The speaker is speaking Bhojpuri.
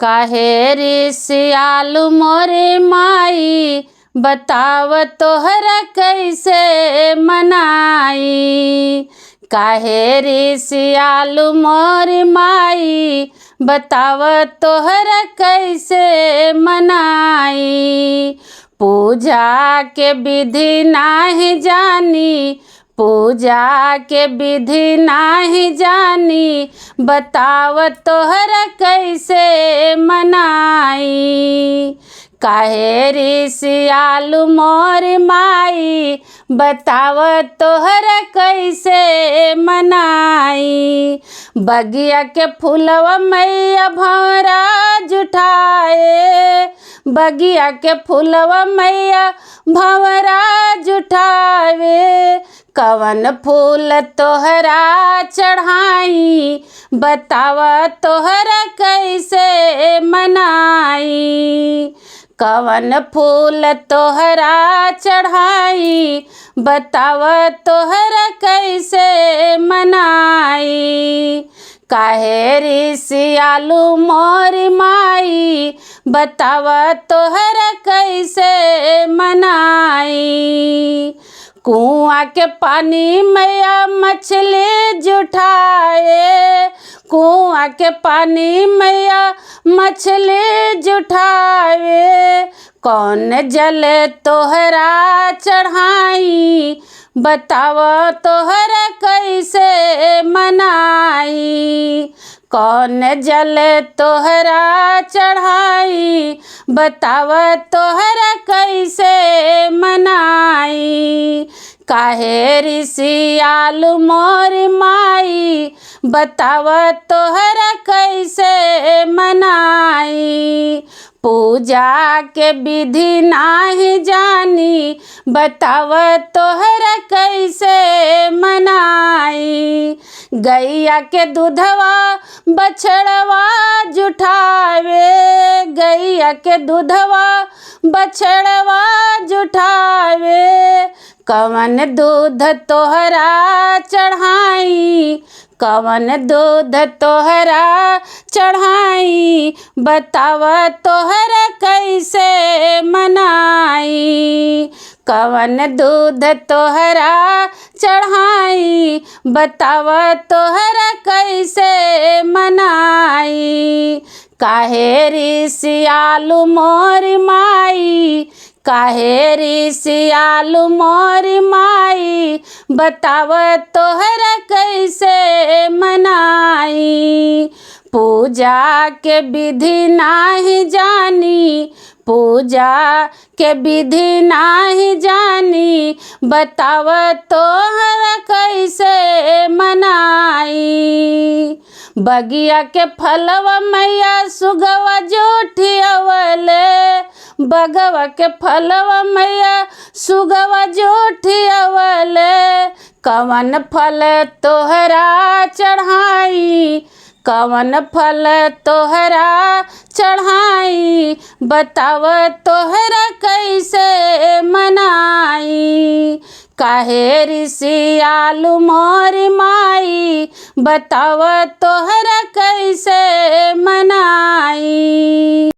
काहे रिसियालु मोरे माई, बताव तोहरा कैसे मनाई। काहे रिसियालु मोरे माई, बताव तोहरा कैसे मनाई। पूजा के विधि नाही जानी, पूजा के विधि नाही जानी, बताव तोहरा कैसे मनाई। काहे रिसियालु मोरे माई, बताव तोहरा कैसे मनाई। बगिया के फूलवा मैया भंवरा जुठाए, बगिया के फूलवा मैया भंवरा जुठावे। कवन फूल तोहरा चढ़ाई, बताव तोहरा कैसे मनाई। कवन फूल तोहरा चढ़ाई, बताव तोहरा कैसे मनाई। काहे रिसियालु मोरे माई, बताव तोहरा कैसे मनाई। कुआं के पानी मैया मछली जुठाए, कुआं के पानी मैया मछली जुठावे। कौन जल तोहरा चढ़ाई, बताव तोहरा कैसे मनाई। कौन जल तोहरा चढ़ाई, बताव तोहरा कैसे मनाई। काहे रिसियालु मोरे माई, बताव तोहरा कैसे मनाई। पूजा के विधि नाही जानी, बताव तोहरा कैसे मनाई। गैया के दूधवा बछड़वा जुठावे, गैया के दूधवा बछड़वा जुठावे। कवन दूध तोहरा चढ़ाई, कवन दूध तोहरा चढ़ाई, बताव तोहरा कैसे मनाई। कवन दूध तोहरा चढ़ाई, बताव तोहरा कैसे मनाई। काहे रिसियालु मोरे माई, काहे रिसियालु मोरे माई, बताव तोहरा कैसे मनाई। पूजा के विधि नाही जानी, पूजा के विधि नाही जानी, बताव तोहरा कैसे मनाई। बगिया के फलवा मैया सुगवा जुठियवले, बगवा के फलवा मैया सुगवा जुठियवले। कवन फल तोहरा चढ़ाई, कवन फल तोहरा चढ़ाई, बताव तोहरा कैसे मनाई। काहे रिसियालु मोरे माई, बताव तोहरा कैसे मनाई।